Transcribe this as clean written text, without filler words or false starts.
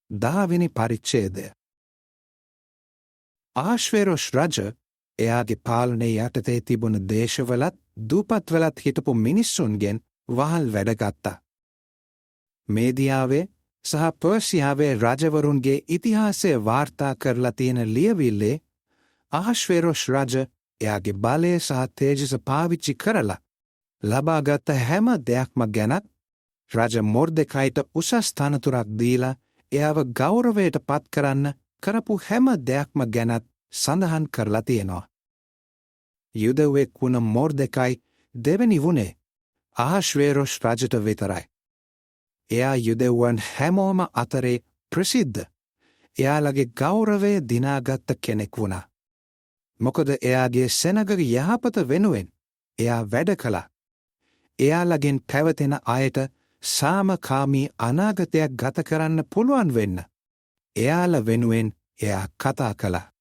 10වෙනි පරිච්ඡේදය. ආශ්වේරොස් රජ එයාගේ පාලනය යටතේ තිබුණ දේශවලත් දූපත්වලත් හිටපු මිනිස්සුන්ගෙන් වහල් වැඩගත්තා. මේදියාවේ සහ පර්සියාවේ රජවරුන්ගේ ඉතිහාසය වාර්තා කරලා තියෙන ලියවිල්ලේ ආශ්වේරොස් රජ එයාගේ බලය සහ තේජස පාවිච්චි කරලා ලබාගත් හැම දෙයක්ම ගැනත් රජ මොර්දෙකයිට උසස් තනතුරක් දීලා එයාව ගෞරවයට පත් කරන්න කරපු හැම දෙයක්ම ගැනත් සඳහන් කරලා තියෙනවා. යුදෙව්වෙක් වුණ මොර්දෙකයි දෙවෙනි වුණේ ආශ්වේරොස් රජට විතරයි. එයා යුදෙව්වන් හැමෝම අතරේ ප්‍රසිද්ධ එයාලගේ ගෞරවය දිනාගත්ත කෙනෙක් වුණා. මොකද එයාගේ සෙනගගේ යහපත වෙනුවෙන් එයා වැඩ කළා. එයාලගෙන් පැවතෙන අයට සාමකාමී අනාගතයක් ගත කරන්න පුළුවන් වෙන්න එයාල වෙනුවෙන් එයා කතා කළා.